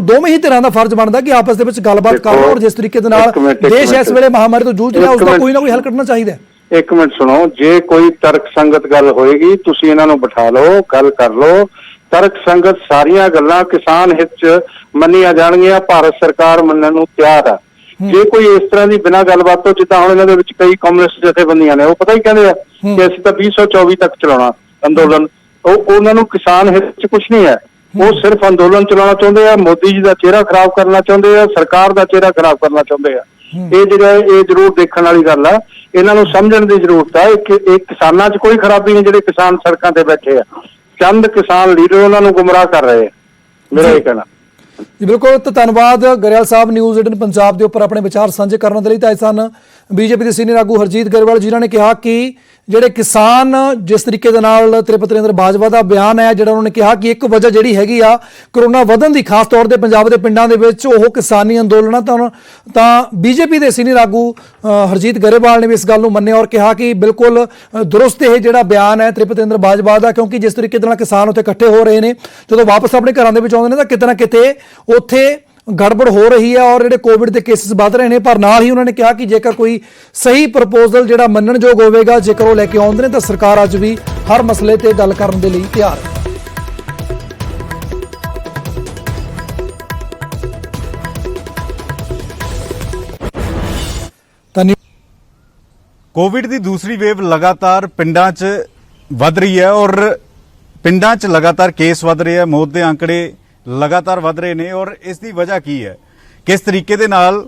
ਦੋਵੇਂ ਹੀ ਧਿਰਾਂ ਦਾ ਫਰਜ਼ ਬਣਦਾ ਕਿ ਆਪਸ ਦੇ ਵਿੱਚ ਗੱਲਬਾਤ ਕਰੋ ਔਰ ਜਿਸ ਤਰੀਕੇ ਦੇ ਨਾਲ ਦੇਸ਼ ਇਸ ਵੇਲੇ ਮਹਾਮਾਰੀ ਤੋਂ ਜੂਝ ਰਿਹਾ ਉਸ ਦਾ ਕੋਈ ਨਾ ਕੋਈ ਹੱਲ ਕੱਢਣਾ ਚਾਹੀਦਾ ਹੈ। ਇੱਕ ਮਿੰਟ ਸੁਣੋ, ਜੇ ਕੋਈ ਤਰਕਸੰਗਤ ਗੱਲ ਹੋਏਗੀ ਤੁਸੀਂ ਇਹਨਾਂ ਨੂੰ ਬਿਠਾ ਲਓ, ਗੱਲ ਕਰ ਲਓ। ਤਰਕਸੰਗਤ ਸਾਰੀਆਂ ਗੱਲਾਂ ਕਿਸਾਨ ਹਿੱਤ 'ਚ ਮੰਨੀਆਂ ਜਾਣਗੀਆਂ, ਭਾਰਤ ਸਰਕਾਰ ਮੰਨਣ ਨੂੰ ਤਿਆਰ ਆ। ਜੇ ਕੋਈ ਇਸ ਤਰ੍ਹਾਂ ਦੀ ਬਿਨਾਂ ਗੱਲਬਾਤ ਤੋਂ, ਜਿੱਦਾਂ ਹੁਣ ਇਹਨਾਂ ਦੇ ਵਿੱਚ ਕਈ ਕਮਿਊਨਿਸਟ ਜਥੇਬੰਦੀਆਂ ਨੇ, ਉਹ ਪਤਾ ਹੀ ਕਹਿੰਦੇ ਆ ਕਿ ਅਸੀਂ ਤਾਂ 2024 ਤੱਕ ਚਲਾਉਣਾ ਅੰਦੋਲਨ। ਉਹਨਾਂ ਨੂੰ ਕਿਸਾਨ ਹਿੱਤ 'ਚ ਕੁਝ ਨਹੀਂ ਹੈ, ਉਹ ਸਿਰਫ ਅੰਦੋਲਨ ਚਲਾਉਣਾ ਚਾਹੁੰਦੇ ਆ, ਮੋਦੀ ਜੀ ਦਾ ਚਿਹਰਾ ਖਰਾਬ ਕਰਨਾ ਚਾਹੁੰਦੇ ਆ, ਸਰਕਾਰ ਦਾ ਚਿਹਰਾ ਖਰਾਬ ਕਰਨਾ ਚਾਹੁੰਦੇ ਆ। ਇਹ ਜ਼ਰੂਰ ਦੇਖਣ ਵਾਲੀ ਗੱਲ ਆ, ਇਹਨਾਂ ਨੂੰ ਸਮਝਣ ਦੀ ਜ਼ਰੂਰਤ ਆ ਕਿ ਇਹ ਕਿਸਾਨਾਂ 'ਚ ਕੋਈ ਖਰਾਬੀ ਨਹੀਂ। ਜਿਹੜੇ ਕਿਸਾਨ ਸੜਕਾਂ ਤੇ ਬੈਠੇ ਆ, ਚੰਦ ਕਿਸਾਨ ਲੀਡਰ ਉਹਨਾਂ ਨੂੰ ਗੁੰਮਰਾਹ ਕਰ ਰਹੇ ਆ, ਮੇਰਾ ਇਹ ਕਹਿਣਾ। ਜੀ ਬਿਲਕੁਲ, ਤਾਂ ਧੰਨਵਾਦ ਗਰੇਵਾਲ ਸਾਹਿਬ ਨਿਊਜ਼ 18 ਪੰਜਾਬ ਦੇ ਉੱਪਰ ਆਪਣੇ ਵਿਚਾਰ ਸਾਂਝੇ ਕਰਨ ਦੇ ਲਈ। ਤਾਂ ਸਨ ਬੀਜੇਪੀ ਦੇ ਸੀਨੀਅਰ ਆਗੂ ਹਰਜੀਤ ਗਰੇਵਾਲ, ਜਿਨ੍ਹਾਂ ਨੇ ਕਿਹਾ ਕਿ ਜਿਹੜੇ ਕਿਸਾਨ ਜਿਸ ਤਰੀਕੇ ਦੇ ਨਾਲ ਤ੍ਰਿਪਤ ਨਰਿੰਦਰ ਬਾਜਵਾ ਦਾ ਬਿਆਨ ਹੈ, ਜਿਹੜਾ ਉਹਨਾਂ ਨੇ ਕਿਹਾ ਕਿ ਇੱਕ ਵਜ੍ਹਾ ਜਿਹੜੀ ਹੈਗੀ ਆ ਕਰੋਨਾ ਵਧਣ ਦੀ, ਖਾਸ ਤੌਰ ਤੇ ਪੰਜਾਬ ਦੇ ਪਿੰਡਾਂ ਦੇ ਵਿੱਚ ਉਹ ਕਿਸਾਨੀ ਅੰਦੋਲਨਾਂ, ਤਾਂ ਬੀਜੇਪੀ ਦੇ ਸੀਨੀਅਰ ਆਗੂ ਹਰਜੀਤ ਗਰੇਵਾਲ ਨੇ ਵੀ ਇਸ ਗੱਲ ਨੂੰ ਮੰਨਿਆ ਔਰ ਕਿਹਾ ਕਿ ਬਿਲਕੁਲ ਦਰੁਸਤ ਇਹ ਜਿਹੜਾ ਬਿਆਨ ਹੈ ਤ੍ਰਿਪਤ ਨਰਿੰਦਰ ਬਾਜਵਾ ਦਾ, ਕਿਉਂਕਿ ਜਿਸ ਤਰੀਕੇ ਦੇ ਨਾਲ ਕਿਸਾਨ ਉੱਥੇ ਇਕੱਠੇ ਹੋ ਰਹੇ ਨੇ, ਜਦੋਂ ਵਾਪਸ ਆਪਣੇ ਘਰਾਂ ਦੇ ਵਿੱਚ ਆਉਂਦੇ ਨੇ ਤਾਂ ਕਿਤੇ ਨਾ ਕਿਤੇ ਉੱਥੇ ਗੜਬੜ ਹੋ ਰਹੀ ਹੈ ਔਰ ਜਿਹੜੇ ਕੋਵਿਡ ਦੇ ਕੇਸਿਸ ਵੱਧ ਰਹੇ ਨੇ। ਪਰ ਨਾਲ ਹੀ ਉਹਨਾਂ ਨੇ ਕਿਹਾ ਕਿ ਜੇਕਰ ਕੋਈ ਸਹੀ ਪ੍ਰਪੋਜ਼ਲ ਜਿਹੜਾ ਮੰਨਣਯੋਗ ਹੋਵੇਗਾ, ਜੇਕਰ ਉਹ ਲੈ ਕੇ ਆਉਂਦੇ ਨੇ ਤਾਂ ਸਰਕਾਰ ਅੱਜ ਵੀ ਹਰ ਮਸਲੇ ਤੇ ਗੱਲ ਕਰਨ ਦੇ ਲਈ ਤਿਆਰ ਹੈ। ਕੋਵਿਡ ਦੀ ਦੂਸਰੀ ਵੇਵ ਲਗਾਤਾਰ ਪਿੰਡਾਂ 'ਚ ਵੱਧ ਰਹੀ ਹੈ ਔਰ ਪਿੰਡਾਂ 'ਚ ਲਗਾਤਾਰ ਕੇਸ ਵੱਧ ਰਹੇ ਆ, ਮੌਤ ਦੇ ਅੰਕੜੇ ਲਗਾਤਾਰ ਵੱਧ ਰਹੇ ਨੇ। ਔਰ ਇਸ ਦੀ ਵਜ੍ਹਾ ਕੀ ਹੈ, ਕਿਸ ਤਰੀਕੇ ਦੇ ਨਾਲ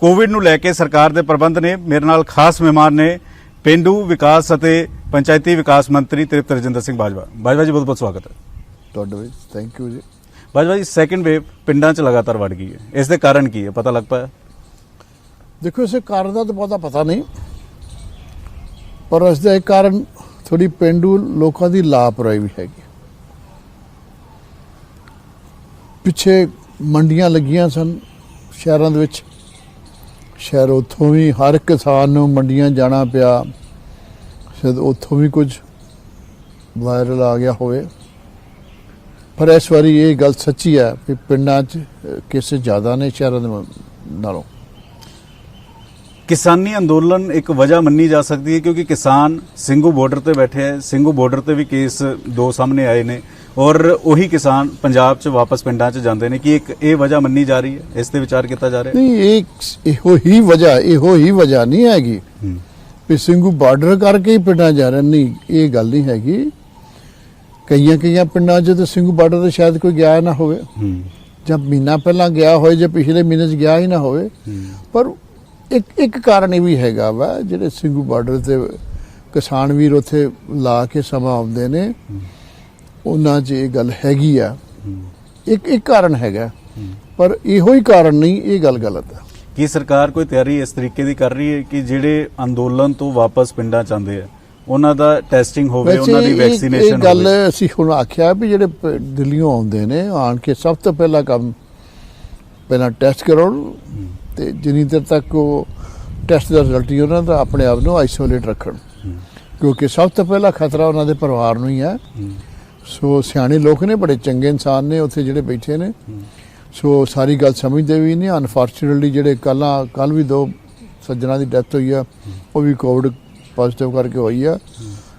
ਕੋਵਿਡ ਨੂੰ ਲੈ ਕੇ ਸਰਕਾਰ ਦੇ ਪ੍ਰਬੰਧ ਨੇ। ਮੇਰੇ ਨਾਲ ਖਾਸ ਮਹਿਮਾਨ ਨੇ ਪੇਂਡੂ ਵਿਕਾਸ ਅਤੇ ਪੰਚਾਇਤੀ ਵਿਕਾਸ ਮੰਤਰੀ ਤ੍ਰਿਪਤ ਰਜਿੰਦਰ ਸਿੰਘ ਬਾਜਵਾ। ਬਾਜਵਾ ਜੀ, ਬਹੁਤ ਬਹੁਤ ਸਵਾਗਤ ਹੈ ਤੁਹਾਡਾ ਵੀ। ਥੈਂਕ ਯੂ ਜੀ। ਬਾਜਵਾ ਜੀ, ਸੈਕੰਡ ਵੇਵ ਪਿੰਡਾਂ 'ਚ ਲਗਾਤਾਰ ਵੱਧ ਗਈ ਹੈ, ਇਸ ਦੇ ਕਾਰਨ ਕੀ ਹੈ, ਪਤਾ ਲੱਗ ਪਾਇਆ? ਦੇਖੋ, ਇਸ ਕਾਰਨ ਦਾ ਤਾਂ ਬਹੁਤਾ ਪਤਾ ਨਹੀਂ, ਪਰ ਇਸ ਦਾ ਇੱਕ ਕਾਰਨ ਥੋੜੀ ਪਿੰਡੂ ਲੋਕਾਂ ਦੀ ਲਾਪਰਵਾਹੀ ਵੀ ਹੈਗੀ। ਪਿੱਛੇ ਮੰਡੀਆਂ ਲੱਗੀਆਂ ਸਨ ਸ਼ਹਿਰਾਂ ਦੇ ਵਿੱਚ, ਸ਼ਹਿਰ ਉੱਥੋਂ ਵੀ ਹਰ ਕਿਸਾਨ ਨੂੰ ਮੰਡੀਆਂ ਜਾਣਾ ਪਿਆ, ਸ਼ਾਇਦ ਉੱਥੋਂ ਵੀ ਕੁਝ ਵਾਇਰਲ ਆ ਗਿਆ ਹੋਵੇ। ਪਰ ਇਸ ਵਾਰੀ ਇਹ ਗੱਲ ਸੱਚੀ ਹੈ ਕਿ ਪਿੰਡਾਂ 'ਚ ਕੇਸ ਜ਼ਿਆਦਾ ਨੇ ਸ਼ਹਿਰਾਂ ਦੇ ਨਾਲੋਂ। ਕਿਸਾਨੀ ਅੰਦੋਲਨ ਇੱਕ ਵਜ੍ਹਾ ਮੰਨੀ ਜਾ ਸਕਦੀ ਹੈ ਕਿਉਂਕਿ ਕਿਸਾਨ ਸਿੰਘੂ ਬਾਰਡਰ ਤੇ ਬੈਠੇ ਹੈ। ਸਿੰਘੂ ਬਾਰਡਰ ਤੇ ਵੀ ਕੇਸ 2 ਸਾਹਮਣੇ ਆਏ ਨੇ ਔਰ ਉਹੀ ਕਿਸਾਨ ਪੰਜਾਬ 'ਚ ਵਾਪਸ ਪਿੰਡਾਂ 'ਚ ਜਾਂਦੇ ਨੇ ਕਿ ਇੱਕ ਇਹ ਵਜ੍ਹਾ ਮੰਨੀ ਜਾ ਰਹੀ ਹੈ। ਇਸ ਤੇ ਵਿਚਾਰ ਕੀਤਾ ਜਾ ਰਿਹਾ ਹੈ। ਨਹੀਂ, ਇਹੋ ਹੀ ਵਜ੍ਹਾ ਨਹੀਂ ਹੈਗੀ ਵੀ ਸਿੰਘੂ ਬਾਰਡਰ ਕਰਕੇ ਹੀ ਪਿੰਡਾਂ ਜਾ ਰਹੇ। ਨਹੀਂ, ਇਹ ਗੱਲ ਨਹੀਂ ਹੈਗੀ। ਕਈਆਂ ਪਿੰਡਾਂ 'ਚ ਤਾਂ ਸਿੰਘੂ ਬਾਰਡਰ ਤੇ ਸ਼ਾਇਦ ਕੋਈ ਗਿਆ ਨਾ ਹੋਵੇ, ਜਾਂ ਮਹੀਨਾ ਪਹਿਲਾਂ ਗਿਆ ਹੋਵੇ, ਜਾਂ ਪਿਛਲੇ ਮਹੀਨੇ 'ਚ ਗਿਆ ਹੀ ਨਾ ਹੋਵੇ। ਪਰ ਇੱਕ ਕਾਰਨ ਇਹ ਵੀ ਹੈਗਾ ਵਾ, ਜਿਹੜੇ ਸਿੰਘੂ ਬਾਰਡਰ ਤੇ ਕਿਸਾਨ ਵੀਰ ਉੱਥੇ ਲਾ ਕੇ ਸਮਾਂ ਆਉਂਦੇ ਨੇ, ਉਹਨਾਂ 'ਚ ਇਹ ਗੱਲ ਹੈਗੀ ਆ। ਇੱਕ ਕਾਰਨ ਹੈਗਾ, ਪਰ ਇਹੋ ਹੀ ਕਾਰਨ ਨਹੀਂ, ਇਹ ਗੱਲ ਗਲਤ ਹੈ। ਕੀ ਸਰਕਾਰ ਕੋਈ ਤਿਆਰੀ ਇਸ ਤਰੀਕੇ ਦੀ ਕਰ ਰਹੀ ਹੈ ਕਿ ਜਿਹੜੇ ਅੰਦੋਲਨ ਤੋਂ ਵਾਪਸ ਪਿੰਡਾਂ 'ਚ ਆਉਂਦੇ ਆ ਉਹਨਾਂ ਦਾ ਟੈਸਟਿੰਗ ਹੋਵੇ, ਉਹਨਾਂ ਦੀ ਵੈਕਸੀਨੇਸ਼ਨ ਹੋਵੇ? ਇਹ ਗੱਲ ਅਸੀਂ ਹੁਣ ਆਖਿਆ ਵੀ ਜਿਹੜੇ ਦਿੱਲੀੋਂ ਆਉਂਦੇ ਨੇ, ਆਣ ਕੇ ਸਭ ਤੋਂ ਪਹਿਲਾਂ ਪਹਿਲਾਂ ਟੈਸਟ ਕਰਾਉਣ, ਤੇ ਜਿੰਨੀ ਦੇਰ ਤੱਕ ਉਹ ਟੈਸਟ ਦਾ ਰਿਜ਼ਲਟ ਹੀ ਉਹਨਾਂ ਦਾ, ਆਪਣੇ ਆਪ ਨੂੰ ਆਈਸੋਲੇਟ ਰੱਖਣ, ਕਿਉਂਕਿ ਸਭ ਤੋਂ ਪਹਿਲਾਂ ਖਤਰਾ ਉਹਨਾਂ ਦੇ ਪਰਿਵਾਰ ਨੂੰ ਹੀ ਹੈ। ਸੋ ਸਿਆਣੇ ਲੋਕ ਨੇ, ਬੜੇ ਚੰਗੇ ਇਨਸਾਨ ਨੇ ਉੱਥੇ ਜਿਹੜੇ ਬੈਠੇ ਨੇ, ਸੋ ਸਾਰੀ ਗੱਲ ਸਮਝਦੇ ਵੀ ਨਹੀਂ। ਅਨਫੋਰਚੂਨੇਟਲੀ ਜਿਹੜੇ ਕੱਲ ਵੀ 2 ਸੱਜਣਾ ਦੀ ਡੈਥ ਹੋਈ ਆ, ਉਹ ਵੀ ਕੋਵਿਡ ਪੋਜ਼ਿਟਿਵ ਕਰਕੇ ਹੋਈ ਆ।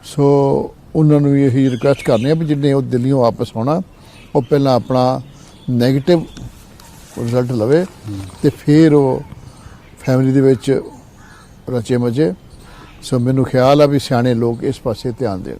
ਸੋ ਉਹਨਾਂ ਨੂੰ ਇਹੀ ਰਿਕੁਐਸਟ ਕਰਨੀ ਆ ਵੀ ਜਿਹਨੇ ਉਹ ਦਿੱਲੀੋਂ ਵਾਪਸ ਆਉਣਾ, ਉਹ ਪਹਿਲਾਂ ਆਪਣਾ ਨੈਗੇਟਿਵ ਰਿਜ਼ਲਟ ਲਵੇ ਤੇ ਫਿਰ ਉਹ ਫੈਮਿਲੀ ਦੇ ਵਿੱਚ ਰਚੇ ਮਚੇ। ਸੋ ਮੈਨੂੰ ਖਿਆਲ ਆ ਵੀ ਸਿਆਣੇ ਲੋਕ ਇਸ ਪਾਸੇ ਧਿਆਨ ਦੇਣ।